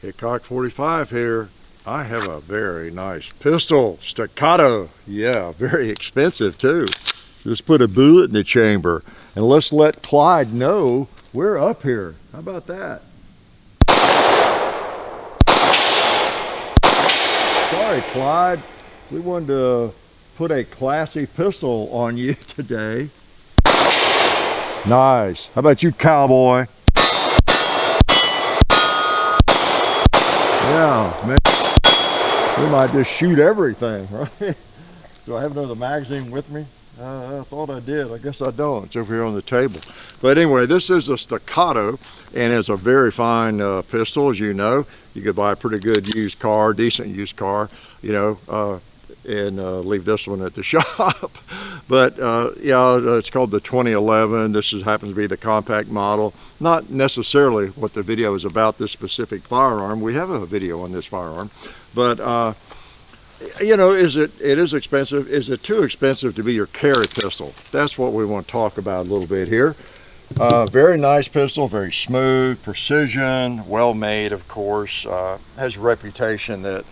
Hickok 45 here. I have a very nice pistol, staccato. Yeah, very expensive too. Just put a bullet in the chamber and let's let Clyde know we're up here. How about that? Sorry, Clyde. We wanted to put a classy pistol on you today. Nice. How about you, cowboy? Yeah, man. We might just shoot everything, right? Do I have another magazine with me? I thought I did. I guess I don't. It's over here on the table. But anyway, this is a staccato, and it's a very fine pistol, as you know. You could buy a pretty good used car, decent used car, you know, and leave this one at the shop. But yeah, it's called the 2011. This happens to be the compact model. Not necessarily what the video is about, this specific firearm. We have a video on this firearm, but you know, it is expensive. Is it too expensive to be your carry pistol? That's what we want to talk about a little bit here. Very nice pistol, very smooth, precision, well made, of course. Has a reputation that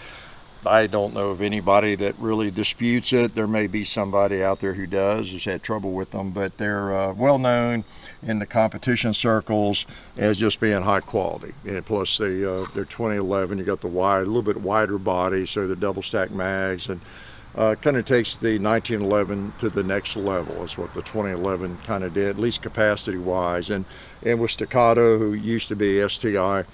I don't know of anybody that really disputes it. There may be somebody out there who does, who's had trouble with them, but they're well known in the competition circles as just being high quality. And plus they're 2011, you got the wide, a little bit wider body, so the double stack mags, and kind of takes the 1911 to the next level. That's what the 2011 kind of did, at least capacity wise. And with staccato, who used to be STI, you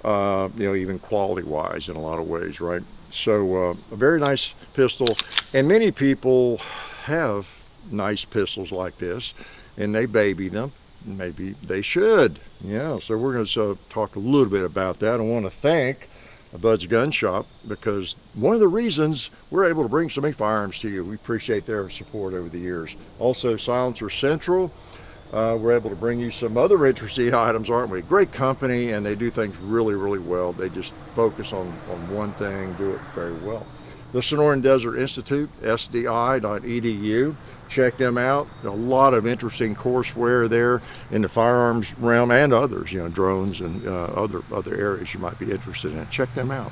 know, even quality wise in a lot of ways, right? So a very nice pistol, and many people have nice pistols like this and they baby them. Maybe they should. Yeah, so we're going to talk a little bit about that. I want to thank Bud's Gun Shop, because one of the reasons we're able to bring so many firearms to you, we appreciate their support over the years. Also Silencer Central, we're able to bring you some other interesting items, aren't we? Great company, and they do things really, really well. They just focus on one thing, do it very well. The Sonoran Desert Institute, sdi.edu. Check them out. A lot of interesting courseware there in the firearms realm and others, you know, drones and other areas you might be interested in. Check them out.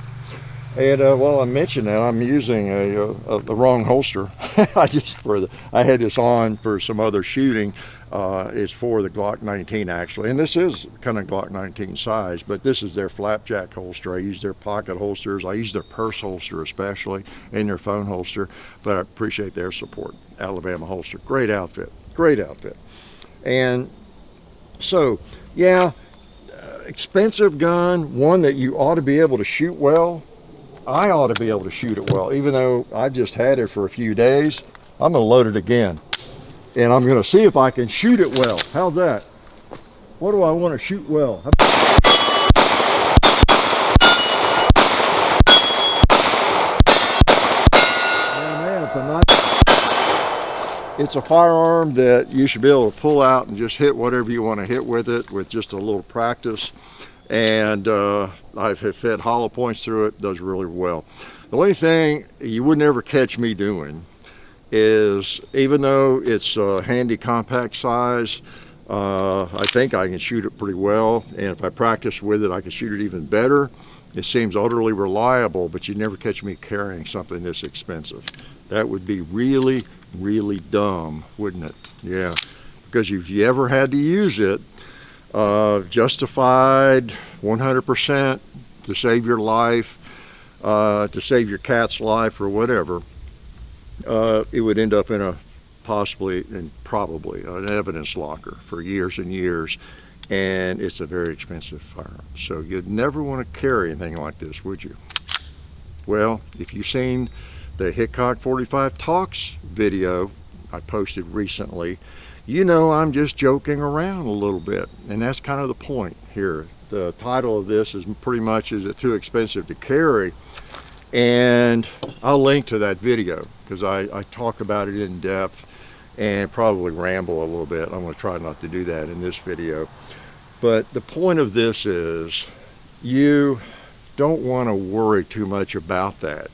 And while I mentioned that, I'm using the wrong holster. I had this on for some other shooting. It's for the Glock 19 actually, and this is kind of Glock 19 size, but this is their flapjack holster. I use their pocket holsters, I use their purse holster especially, and their phone holster, but I appreciate their support. Alabama holster, great outfit, great outfit. And so yeah, expensive gun, one that you ought to be able to shoot well. I ought to be able to shoot it well, even though I just had it for a few days. I'm gonna load it again, and I'm going to see if I can shoot it well. How's that? What do I want to shoot well? Oh man, it's a firearm that you should be able to pull out and just hit whatever you want to hit with it with just a little practice. And I've fed hollow points through it, does really well. The only thing you would never catch me doing is, even though it's a handy compact size, I think I can shoot it pretty well, and if I practice with it I can shoot it even better. It seems utterly reliable, but you never catch me carrying something this expensive. That would be really, really dumb, wouldn't it? Yeah, because if you ever had to use it, justified 100% to save your life, to save your cat's life or whatever, it would end up in a probably an evidence locker for years and years, and it's a very expensive firearm. So you'd never want to carry anything like this, would you? Well, if you've seen the Hickok 45 Talks video I posted recently, you know I'm just joking around a little bit, and that's kind of the point here. The title of this is pretty much, is it too expensive to carry? And I'll link to that video, because I talk about it in depth and probably ramble a little bit. I'm going to try not to do that in this video. But the point of this is, you don't want to worry too much about that.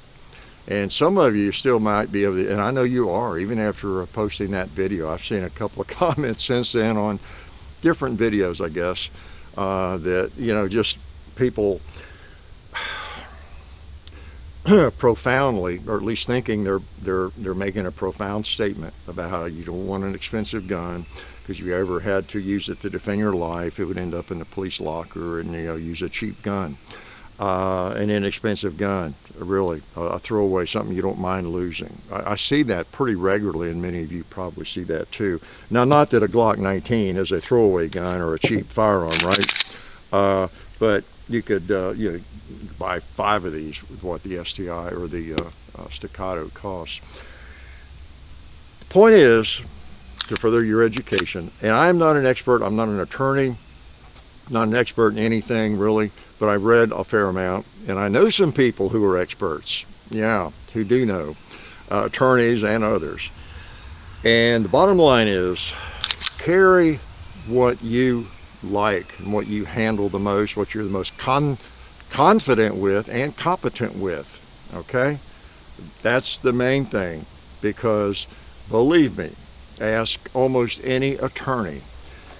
And some of you still might be able to, and I know you are, even after posting that video. I've seen a couple of comments since then on different videos, I guess, that, you know, just people profoundly, or at least thinking they're making a profound statement about how you don't want an expensive gun, because if you ever had to use it to defend your life, it would end up in the police locker, and use a cheap gun, an inexpensive gun, really a throwaway, something you don't mind losing. I see that pretty regularly, and many of you probably see that too. Now, not that a Glock 19 is a throwaway gun or a cheap firearm, right? But you could buy 5 of these with what the STI or the Staccato costs. The point is to further your education, and I'm not an expert, I'm not an attorney, not an expert in anything really, but I've read a fair amount, and I know some people who are experts, who do know, attorneys and others. And the bottom line is, carry what you like and what you handle the most, what you're the most confident with and competent with, okay? That's the main thing, because believe me, ask almost any attorney,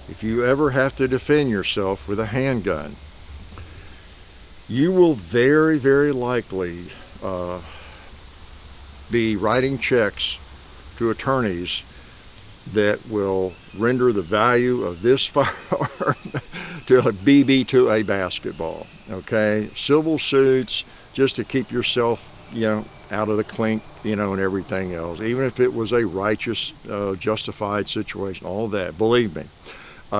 if you ever have to defend yourself with a handgun, you will very, very likely be writing checks to attorneys that will render the value of this firearm to a BB to a basketball, okay? Civil suits just to keep yourself, out of the clink, and everything else. Even if it was a righteous, justified situation, all that, believe me,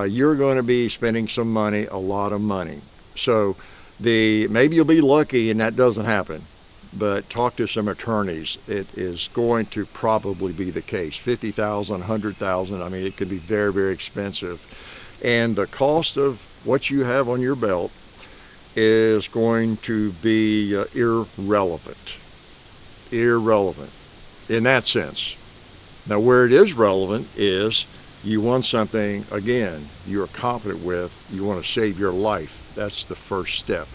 you're going to be spending some money, a lot of money. So maybe you'll be lucky and that doesn't happen, but talk to some attorneys. It is going to probably be the case. $50,000, $100,000. I mean, it could be very, very expensive. And the cost of what you have on your belt is going to be irrelevant in that sense. Now, where it is relevant is you want something, again, you're competent with, you want to save your life. That's the first step.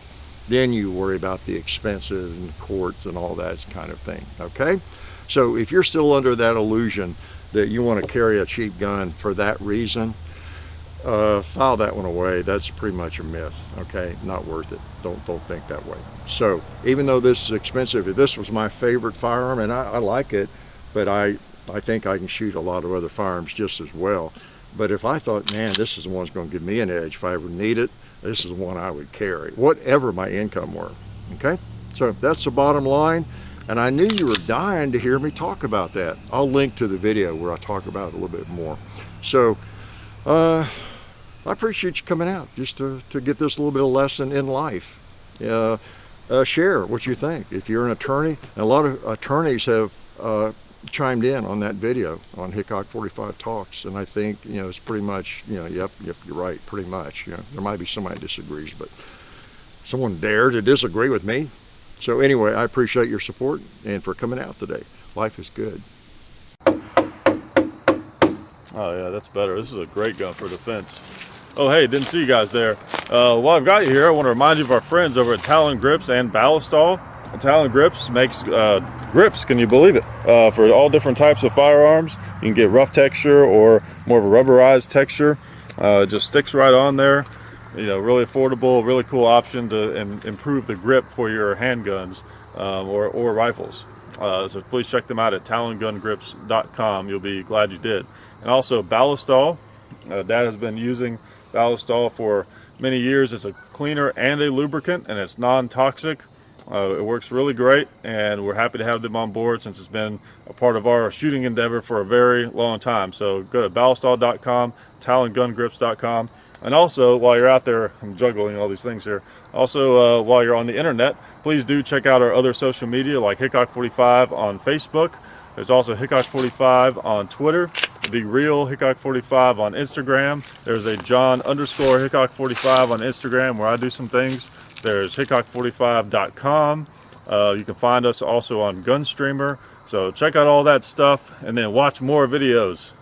Then you worry about the expenses and courts and all that kind of thing, okay? So if you're still under that illusion that you want to carry a cheap gun for that reason, file that one away. That's pretty much a myth, okay? Not worth it. Don't think that way. So even though this is expensive, if this was my favorite firearm, and I like it, but I think I can shoot a lot of other firearms just as well. But if I thought, man, this is the one that's going to give me an edge if I ever need it, this is the one I would carry, whatever my income were, okay? So that's the bottom line, and I knew you were dying to hear me talk about that. I'll link to the video where I talk about it a little bit more. So I appreciate you coming out just to get this little bit of lesson in life. Share what you think. If you're an attorney, and a lot of attorneys have chimed in on that video on Hickok 45 Talks, and I think it's pretty much yep, you're right, pretty much. There might be somebody disagrees, but someone dare to disagree with me. So anyway, I appreciate your support and for coming out today. Life is good. Oh yeah, that's better. This is a great gun for defense. Oh hey, didn't see you guys there. While I've got you here, I want to remind you of our friends over at Talon Grips and Ballistol. Talon Grips makes grips, can you believe it, for all different types of firearms. You can get rough texture or more of a rubberized texture. It just sticks right on there. Really affordable, really cool option to improve the grip for your handguns or rifles. So please check them out at talongungrips.com. You'll be glad you did. And also Ballistol. Dad has been using Ballistol for many years. It's a cleaner and a lubricant, and it's non-toxic. It works really great, and we're happy to have them on board since it's been a part of our shooting endeavor for a very long time. So go to ballistol.com, talongungrips.com, and also while you're out there, I'm juggling all these things here. Also, while you're on the internet, please do check out our other social media like Hickok 45 on Facebook. There's also Hickok 45 on Twitter, The Real Hickok 45 on Instagram. There's a John_Hickok 45 on Instagram where I do some things. There's hickok45.com. You can find us also on Gunstreamer. So check out all that stuff and then watch more videos.